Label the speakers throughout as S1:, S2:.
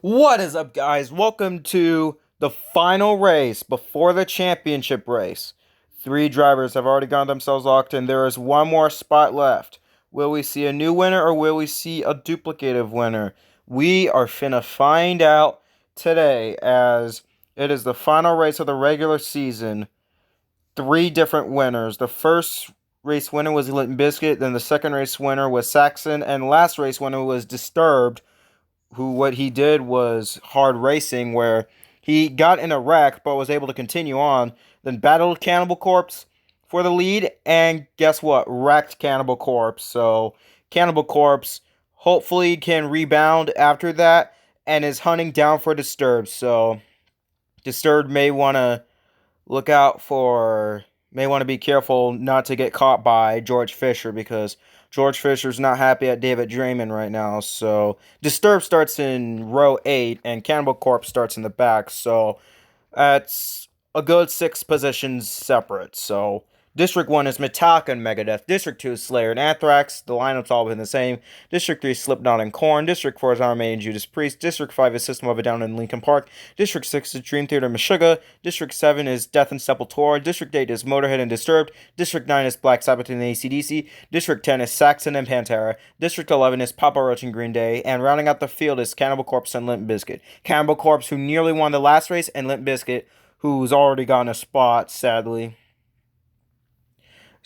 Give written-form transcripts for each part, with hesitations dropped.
S1: What is up, guys? Welcome to the final race before the championship race. Three drivers have already gotten themselves locked in. There is one more spot left. Will we see a new winner or will we see a duplicative winner? We are finna find out today as it is the final race of the regular season. Three different winners. The first race winner was Limp Bizkit, then the second race winner was Saxon, and the last race winner was Disturbed, who what he did was hard racing where he got in a wreck but was able to continue on, then battled Cannibal Corpse for the lead, and guess what? Wrecked Cannibal Corpse. So Cannibal Corpse hopefully can rebound after that and is hunting down for Disturbed. So Disturbed may want to be careful not to get caught by George Fisher, because George Fisher's not happy at David Draymond right now. So Disturbed starts in row 8 and Cannibal Corpse starts in the back. So that's a good 6 positions separate. So District 1 is Metallica and Megadeth. District 2 is Slayer and Anthrax. The lineup's all been the same. District 3 is Slipknot and Korn. District 4 is Iron Maiden and Judas Priest. District 5 is System of a Down and Linkin Park. District 6 is Dream Theater and Meshuggah. District 7 is Death and Sepultura. District 8 is Motorhead and Disturbed. District 9 is Black Sabbath and AC/DC. District 10 is Saxon and Pantera. District 11 is Papa Roach and Green Day. And rounding out the field is Cannibal Corpse and Limp Bizkit. Cannibal Corpse, who nearly won the last race, and Limp Bizkit, who's already gotten a spot, sadly.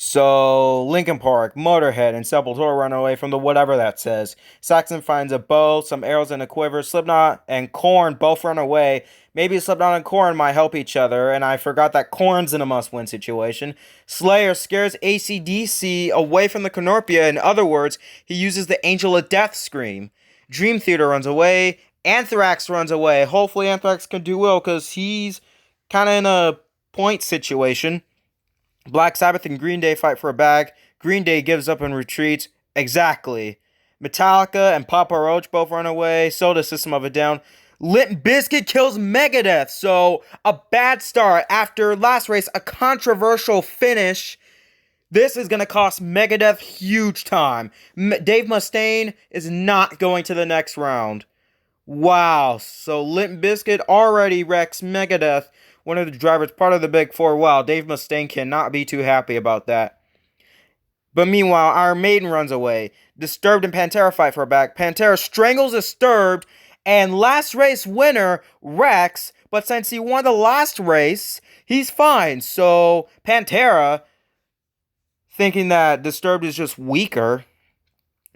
S1: So, Linkin Park, Motorhead, and Sepultura run away from the whatever that says. Saxon finds a bow, some arrows, and a quiver. Slipknot and Korn both run away. Maybe Slipknot and Korn might help each other, and I forgot that Korn's in a must-win situation. Slayer scares AC/DC away from the Cornucopia. In other words, he uses the Angel of Death scream. Dream Theater runs away. Anthrax runs away. Hopefully Anthrax can do well, because he's kind of in a point situation. Black Sabbath and Green Day fight for a bag. Green Day gives up and retreats. Exactly. Metallica and Papa Roach both run away. So does System of a Down. Limp Bizkit kills Megadeth. So a bad start after last race, a controversial finish. This is going to cost Megadeth huge time. Dave Mustaine is not going to the next round. Wow. So Limp Bizkit already wrecks Megadeth, one of the drivers, part of the Big Four. Wow, Dave Mustaine cannot be too happy about that. But meanwhile, Iron Maiden runs away. Disturbed and Pantera fight for a back. Pantera strangles Disturbed, and last race winner, Rex. But since he won the last race, he's fine. So Pantera, thinking that Disturbed is just weaker,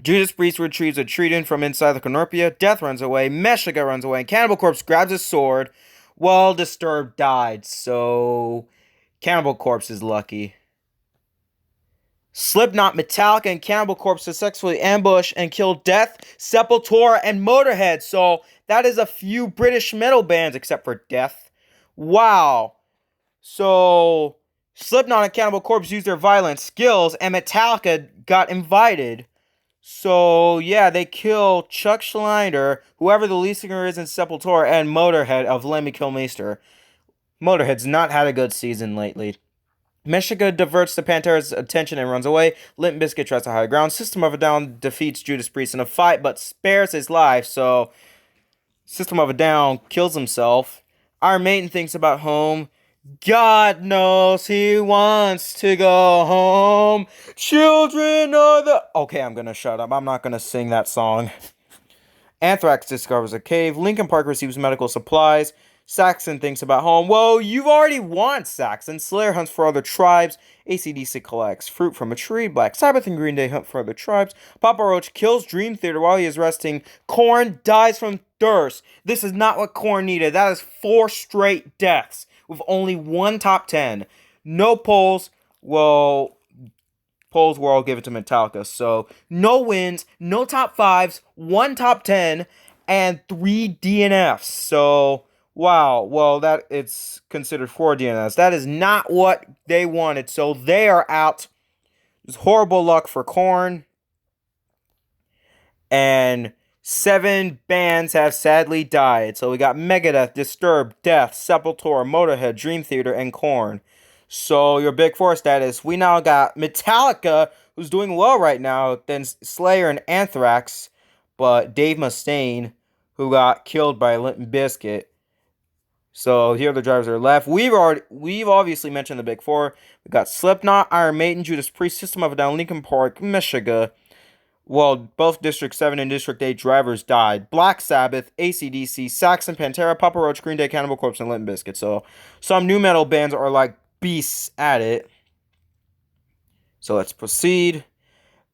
S1: Judas Priest retrieves a trident from inside the Cornucopia. Death runs away. Meshuggah runs away. And Cannibal Corpse grabs his sword. Well, Disturbed died, so Cannibal Corpse is lucky. Slipknot, Metallica, and Cannibal Corpse successfully ambush and kill Death, Sepultura, and Motorhead. So that is a few British metal bands except for Death. Wow. So Slipknot and Cannibal Corpse used their violent skills, and Metallica got invited. So, yeah, they kill Chuck Schneider, whoever the lead singer is in Sepultura, and Motorhead of Lemmy Kilmister. Motorhead's not had a good season lately. Meshuggah diverts the Pantera's attention and runs away. Limp Bizkit tries to high ground. System of a Down defeats Judas Priest in a fight, but spares his life, so System of a Down kills himself. Iron Maiden thinks about home. God knows he wants to go home. Children are the... Okay, I'm gonna shut up. I'm not gonna sing that song. Anthrax discovers a cave. Linkin Park receives medical supplies. Saxon thinks about home. Whoa, you've already won, Saxon. Slayer hunts for other tribes. AC/DC collects fruit from a tree. Black Sabbath and Green Day hunt for other tribes. Papa Roach kills Dream Theater while he is resting. Korn dies from thirst. This is not what Korn needed. That is 4 straight deaths with only one top 10. No polls. Well, polls were all given to Metallica. So, no wins, no top 5s, 1 top 10, and 3 DNFs. So, wow. Well, that it's considered 4 DNFs. That is not what they wanted. So, they are out. It's horrible luck for Korn. And 7 bands have sadly died. So we got Megadeth, Disturbed, Death, Sepultura, Motorhead, Dream Theater, and Korn. So your Big Four status, we now got Metallica, who's doing well right now, then Slayer and Anthrax, but Dave Mustaine, who got killed by Limp Bizkit. So here the drivers are left. We've obviously mentioned the big four. We got Slipknot, Iron Maiden, Judas Priest, System of a Down, Linkin Park, Meshuggah. Well, both District 7 and District 8 drivers died. Black Sabbath, AC/DC, Saxon, Pantera, Papa Roach, Green Day, Cannibal Corpse, and Limp Bizkit. So some new metal bands are like beasts at it. So let's proceed.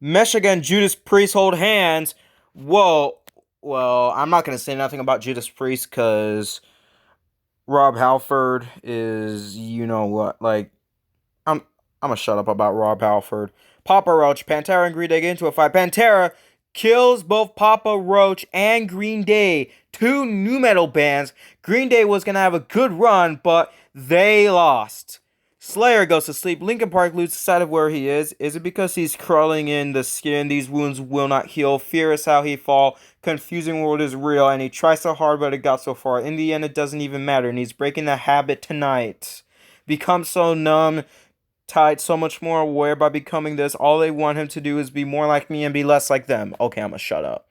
S1: Meshuggah and Judas Priest hold hands. Whoa. Well, I'm not going to say nothing about Judas Priest because Rob Halford is, you know what, like, I'm gonna shut up about Rob Halford. Papa Roach, Pantera, and Green Day get into a fight. Pantera kills both Papa Roach and Green Day, two new metal bands. Green Day was gonna have a good run, but they lost. Slayer goes to sleep. Linkin Park loses sight of where he is. Is it because he's crawling in the skin? These wounds will not heal. Fear is how he fall. Confusing world is real, and he tries so hard, but it got so far. In the end, it doesn't even matter, and he's breaking the habit tonight. Become so numb, tied, so much more aware by becoming this. All they want him to do is be more like me and be less like them. Okay, I'm gonna shut up.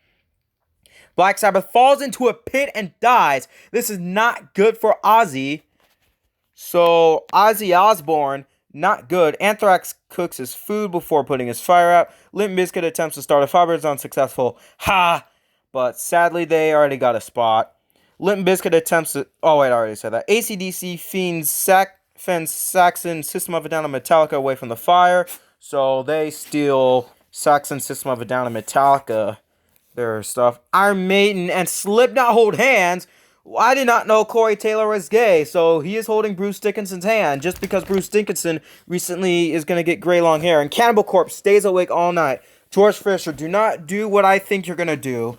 S1: Black Sabbath falls into a pit and dies. This is not good for Ozzy. So, Ozzy Osbourne, not good. Anthrax cooks his food before putting his fire out. Limp Bizkit attempts to start a fire, but it's unsuccessful. Ha! But sadly, they already got a spot. Limp Bizkit attempts to... Oh, wait, I already said that. AC/DC fends Saxon, System of a Down, and Metallica away from the fire. So, they steal Saxon, System of a Down, and Metallica, their stuff. Iron Maiden and Slipknot hold hands. I did not know Corey Taylor was gay, so he is holding Bruce Dickinson's hand just because Bruce Dickinson recently is going to get gray long hair. And Cannibal Corpse stays awake all night. George Fisher, do not do what I think you're going to do.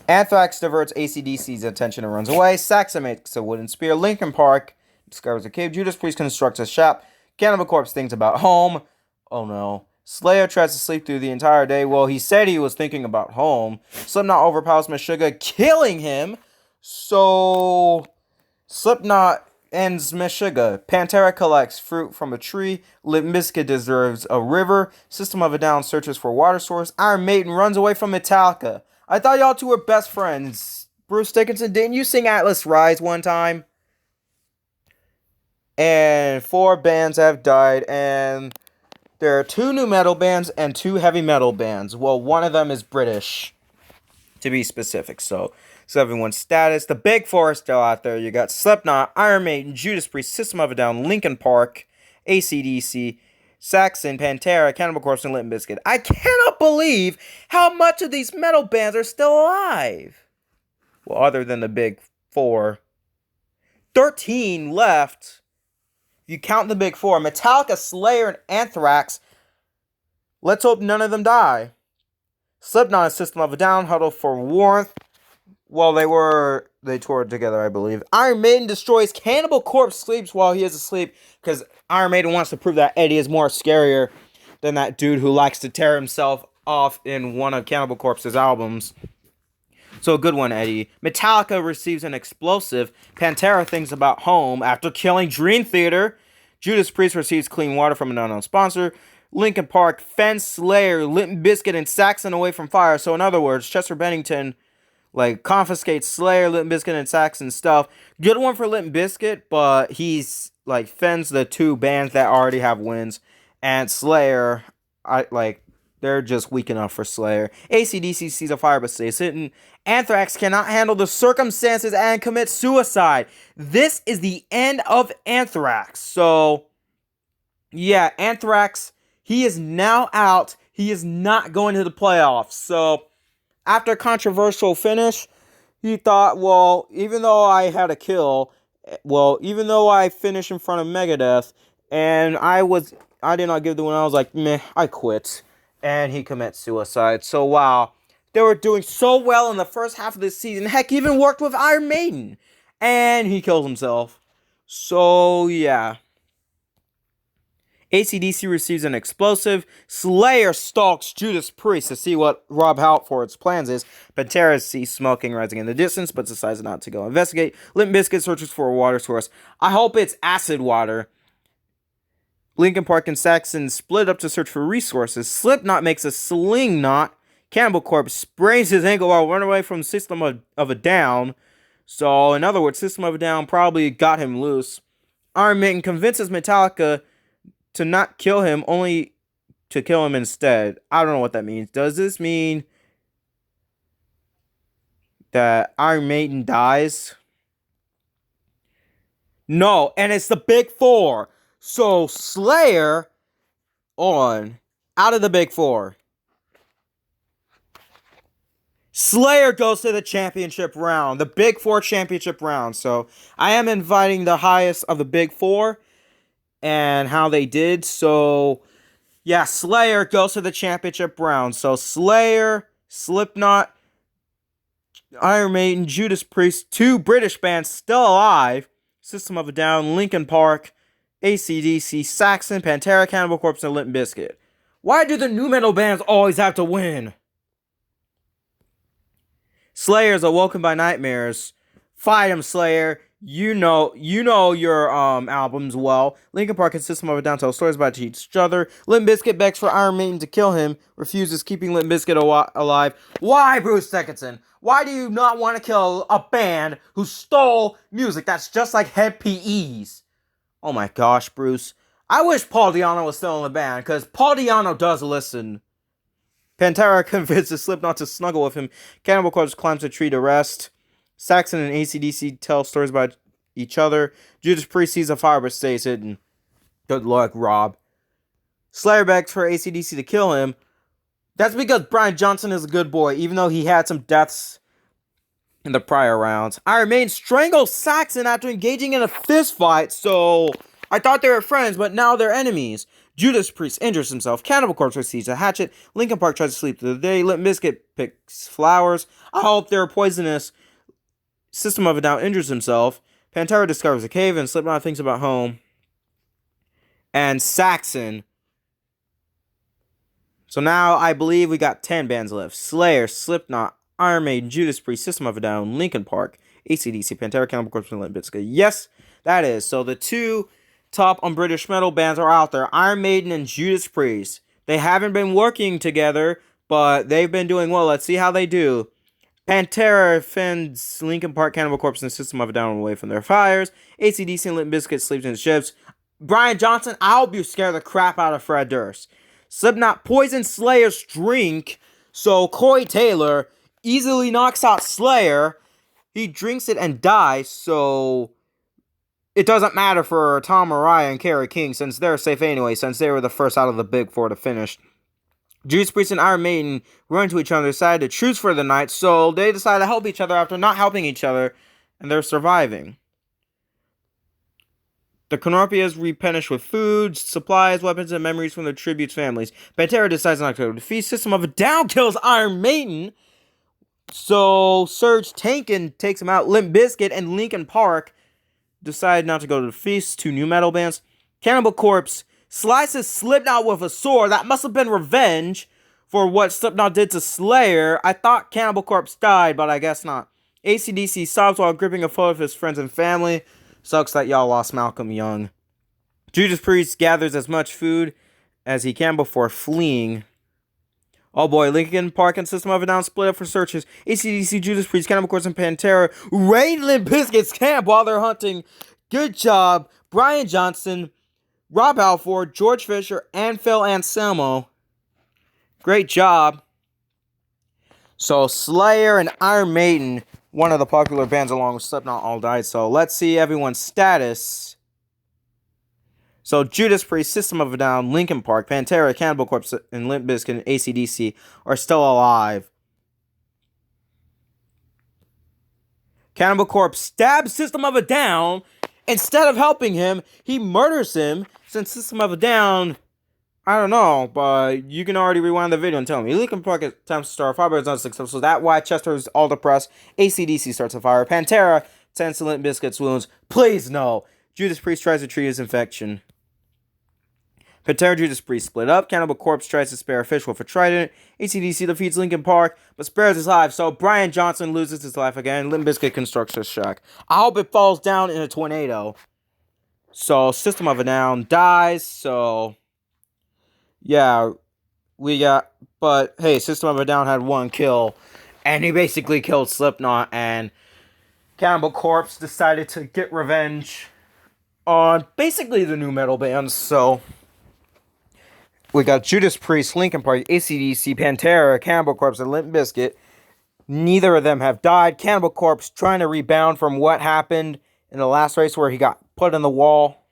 S1: Anthrax diverts AC/DC's attention and runs away. Saxon makes a wooden spear. Linkin Park discovers a cave. Judas Priest constructs a shop. Cannibal Corpse thinks about home. Oh no. Slayer tries to sleep through the entire day. Well, he said he was thinking about home. Slipknot overpowers Meshuggah, killing him. So, Slipknot ends Meshuggah. Pantera collects fruit from a tree. Limp Bizkit deserves a river. System of a Down searches for a water source. Iron Maiden runs away from Metallica. I thought y'all two were best friends. Bruce Dickinson, didn't you sing Atlas Rise one time? And 4 bands have died, and... there are 2 new metal bands and 2 heavy metal bands. Well, one of them is British, to be specific. So everyone's status. The big four are still out there. You got Slipknot, Iron Maiden, Judas Priest, System of a Down, Linkin Park, AC/DC, Saxon, Pantera, Cannibal Corpse, and Limp Bizkit. I cannot believe how much of these metal bands are still alive. Well, other than the big four. 13 left. If you count the big four, Metallica, Slayer, and Anthrax, let's hope none of them die. Slipknot and System of a Down huddle for warmth. Well, they toured together, I believe. Iron Maiden destroys Cannibal Corpse, sleeps while he is asleep, because Iron Maiden wants to prove that Eddie is more scarier than that dude who likes to tear himself off in one of Cannibal Corpse's albums. So a good one, Eddie. Metallica receives an explosive. Pantera thinks about home after killing Dream Theater. Judas Priest receives clean water from an unknown sponsor. Linkin Park fends Slayer, Limp Bizkit, and Saxon away from fire. So in other words, Chester Bennington confiscates Slayer, Limp Bizkit, and Saxon stuff. Good one for Limp Bizkit, but he's fends the 2 bands that already have wins. And Slayer, they're just weak enough for Slayer. AC/DC sees a fire but stays hidden. Anthrax cannot handle the circumstances and commits suicide. This is the end of Anthrax. So, yeah, Anthrax, he is now out. He is not going to the playoffs. So, after a controversial finish, he thought, well, even though I had a kill, even though I finished in front of Megadeth, and I did not give the win, I was like, meh, I quit. And he commits suicide. So, wow. They were doing so well in the first half of this season. Heck, even worked with Iron Maiden. And he killed himself. So, yeah. AC/DC receives an explosive. Slayer stalks Judas Priest to see what Rob Halford's plans is. Pantera sees smoking rising in the distance, but decides not to go investigate. Limp Bizkit searches for a water source. I hope it's acid water. Linkin Park and Saxon split up to search for resources. Slipknot makes a sling knot. Cannibal Corpse sprains his ankle while running away from System of a Down. So, in other words, System of a Down probably got him loose. Iron Maiden convinces Metallica to not kill him, only to kill him instead. I don't know what that means. Does this mean that Iron Maiden dies? No, and it's the Big Four. So, Slayer out of the Big Four. Slayer goes to the championship round, the Big Four championship round. So I am inviting the highest of the Big Four and how they did. So yeah, Slayer goes to the championship round. So Slayer, Slipknot, Iron Maiden, Judas Priest, 2 British bands still alive. System of a Down, Linkin Park, AC/DC, Saxon, Pantera, Cannibal Corpse, and Limp Bizkit. Why do the nu metal bands always have to win? Slayer's Awoken by Nightmares. Fight 'em, Slayer. You know your albums well. Linkin Park and System of a Down tell stories about each other. Limp Bizkit begs for Iron Maiden to kill him, refuses, keeping Limp Bizkit alive. Why, Bruce Dickinson? Why do you not want to kill a band who stole music that's just like Head PE's? Oh my gosh, Bruce. I wish Paul Di'Anno was still in the band, because Paul Di'Anno does listen. Pantera convinces Slipknot to snuggle with him. Cannibal Corpse climbs a tree to rest. Saxon and AC/DC tell stories about each other. Judas Priest sees a fire but stays hidden. Good luck, Rob. Slayer begs for AC/DC to kill him. That's because Brian Johnson is a good boy, even though he had some deaths in the prior rounds. Iron Maiden strangles Saxon after engaging in a fist fight, so I thought they were friends, but now they're enemies. Judas Priest injures himself. Cannibal Corpse receives a hatchet. Linkin Park tries to sleep through the day. Limp Bizkit picks flowers. I hope they're poisonous. System of a Down injures himself. Pantera discovers a cave, and Slipknot thinks about home. And Saxon. So now I believe we got 10 bands left. Slayer, Slipknot, Iron Maiden, Judas Priest, System of a Down, Linkin Park, AC/DC, Pantera, Cannibal Corpse, and Limp Bizkit. Yes, that is. So the 2 top on British metal bands are out there. Iron Maiden and Judas Priest. They haven't been working together, but they've been doing well. Let's see how they do. Pantera fends Linkin Park, Cannibal Corpse, and System of a Down away from their fires. AC/DC and Limp Bizkit sleeps in ships. Brian Johnson, I hope you scare the crap out of Fred Durst. Slipknot poisons Slayer's drink, so Corey Taylor easily knocks out Slayer. He drinks it and dies, so it doesn't matter for Tom Araya and Kerry King, since they're safe anyway, since they were the first out of the Big Four to finish. Judas Priest and Iron Maiden run to each other, decide to choose for the night, so they decide to help each other after not helping each other, and they're surviving. The Cornupias replenish with food, supplies, weapons, and memories from their tributes' families. Pantera decides not to go to the feast. System of a Down kills Iron Maiden, so Serge Tankian takes him out. Limp Bizkit and Linkin Park decide not to go to the feast. 2 nu metal bands. Cannibal Corpse slices Slipknot with a sword. That must have been revenge for what Slipknot did to Slayer. I thought Cannibal Corpse died, but I guess not. AC/DC sobs while gripping a photo of his friends and family. Sucks that y'all lost Malcolm Young. Judas Priest gathers as much food as he can before fleeing. Oh boy, Linkin Park and System of a Down split up for searches. AC/DC, Judas Priest, Cannibal Corpse, and Pantera raid Limp Bizkit's camp while they're hunting. Good job, Brian Johnson, Rob Halford, George Fisher, and Phil Anselmo. Great job. So Slayer and Iron Maiden, one of the popular bands along with Slipknot, all died. So let's see everyone's status. So Judas Priest, System of a Down, Linkin Park, Pantera, Cannibal Corpse, and Limp Bizkit and AC/DC are still alive. Cannibal Corpse stabs System of a Down. Instead of helping him, he murders him. Since System of a Down, I don't know, but you can already rewind the video and tell me. Linkin Park attempts to start a fire, but it's not successful. So that why Chester is all depressed. AC/DC starts a fire. Pantera tends to Limp Bizkit's wounds. Please no. Judas Priest tries to treat his infection. Pantera and Judas Priest split up. Cannibal Corpse tries to spare a fish with a trident. AC/DC defeats Linkin Park, but spares his life. So Brian Johnson loses his life again. Limp Bizkit constructs a shack. I hope it falls down in a tornado. So System of a Down dies. So yeah, But hey, System of a Down had 1 kill, and he basically killed Slipknot, and Cannibal Corpse decided to get revenge on basically the new metal bands. So we got Judas Priest, Linkin Park, AC/DC, Pantera, Cannibal Corpse, and Limp Bizkit. Neither of them have died. Cannibal Corpse trying to rebound from what happened in the last race where he got put in the wall.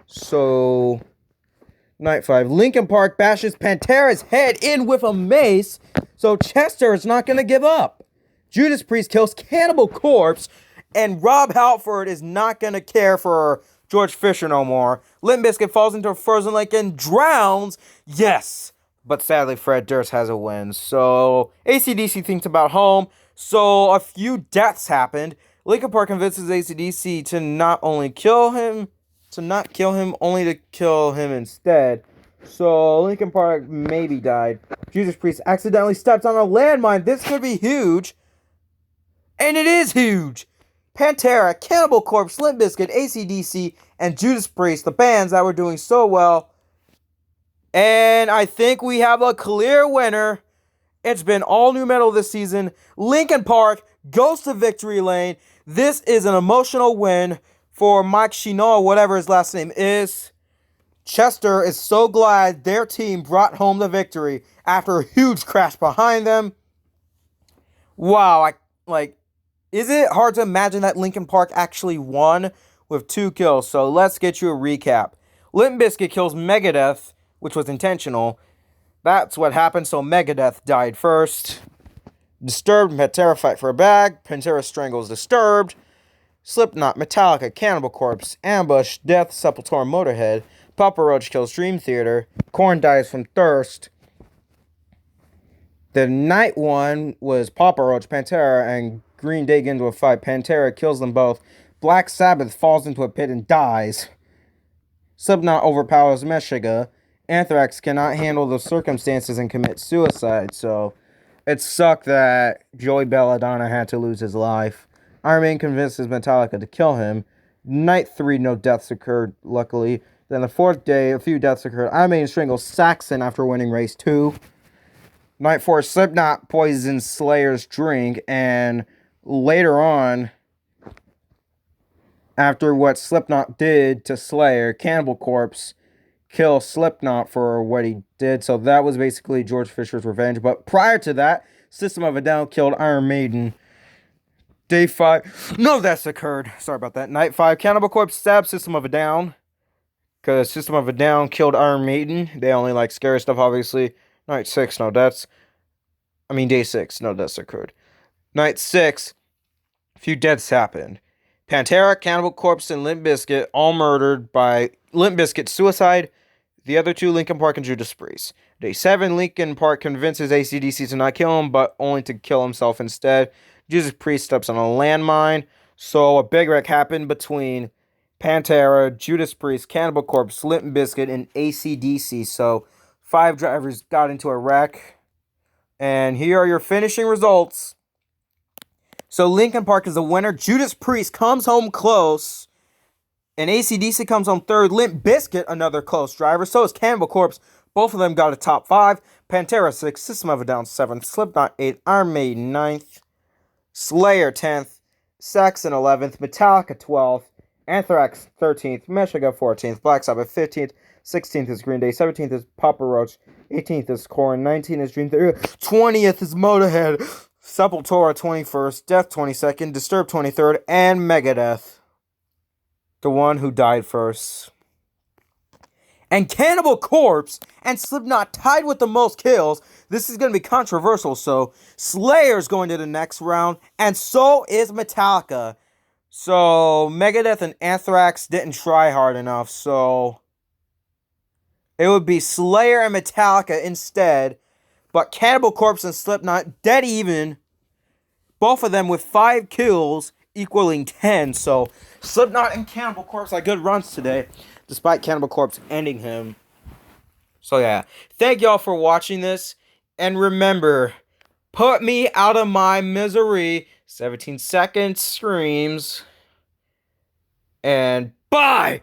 S1: So, night 5. Linkin Park bashes Pantera's head in with a mace. So Chester is not going to give up. Judas Priest kills Cannibal Corpse. And Rob Halford is not going to care for George Fisher no more. Limp Bizkit falls into a frozen lake and drowns. Yes. But sadly, Fred Durst has a win. So, AC/DC thinks about home. So, a few deaths happened. Linkin Park convinces AC/DC to not kill him, only to kill him instead. So, Linkin Park maybe died. Judas Priest accidentally steps on a landmine. This could be huge. And it is huge. Pantera, Cannibal Corpse, Limp Bizkit, AC/DC, and Judas Priest, the bands that were doing so well. And I think we have a clear winner. It's been all new metal this season. Linkin Park goes to victory lane. This is an emotional win for Mike Shinoda, whatever his last name is. Chester is so glad their team brought home the victory after a huge crash behind them. Wow, is it hard to imagine that Linkin Park actually won with 2 kills? So let's get you a recap. Limp Bizkit kills Megadeth, which was intentional. That's what happened, so Megadeth died first. Disturbed and Pantera fight for a bag. Pantera strangles Disturbed. Slipknot, Metallica, Cannibal Corpse, Ambush, Death, Sepultura, Motorhead. Papa Roach kills Dream Theater. Korn dies from thirst. The night one was Papa Roach, Pantera, and Green Day get into a fight. Pantera kills them both. Black Sabbath falls into a pit and dies. Slipknot overpowers Meshuggah. Anthrax cannot handle the circumstances and commits suicide. So it sucked that Joey Belladonna had to lose his life. Iron Maiden convinces Metallica to kill him. Night 3, no deaths occurred, luckily. Then the 4th day, a few deaths occurred. Iron Maiden strangles Saxon after winning race 2. Night 4, Slipknot poisons Slayer's drink. And later on, after what Slipknot did to Slayer, Cannibal Corpse kill Slipknot for what he did. So that was basically George Fisher's revenge. But prior to that, System of a Down killed Iron Maiden. Day 5, no deaths occurred. Sorry about that. Night 5, Cannibal Corpse stabbed System of a Down. Because System of a Down killed Iron Maiden. They only like scary stuff, obviously. Night 6, no deaths. Day 6, no deaths occurred. Night 6, a few deaths happened. Pantera, Cannibal Corpse, and Limp Bizkit all murdered by Limp Bizkit suicide. The other 2, Linkin Park and Judas Priest. Day 7, Linkin Park convinces AC/DC to not kill him, but only to kill himself instead. Judas Priest steps on a landmine. So a big wreck happened between Pantera, Judas Priest, Cannibal Corpse, Limp Bizkit, and AC/DC. So 5 drivers got into a wreck. And here are your finishing results. So Linkin Park is the winner. Judas Priest comes home close. And AC/DC comes home 3rd. Limp Bizkit, another close driver. So is Cannibal Corpse. Both of them got a top 5. Pantera 6th. System of a Down 7th. Slipknot 8th. Iron Maiden 9th. Slayer 10th. Saxon 11th. Metallica 12th. Anthrax 13th. Meshuggah 14th. Black Sabbath 15th. 16th is Green Day. 17th is Papa Roach. 18th is Korn. 19th is Dream Theater. 20th is Motorhead. Sepultura 21st. Death 22nd. Disturbed 23rd. And Megadeth, the one who died first. And Cannibal Corpse and Slipknot tied with the most kills. This is going to be controversial, so Slayer's going to the next round, and so is Metallica. So Megadeth and Anthrax didn't try hard enough, so it would be Slayer and Metallica instead. But Cannibal Corpse and Slipknot dead even. Both of them with 5 kills, equaling 10. So Slipknot and Cannibal Corpse had good runs today, despite Cannibal Corpse ending him. So yeah, thank y'all for watching this. And remember, put me out of my misery. 17 seconds screams. And bye!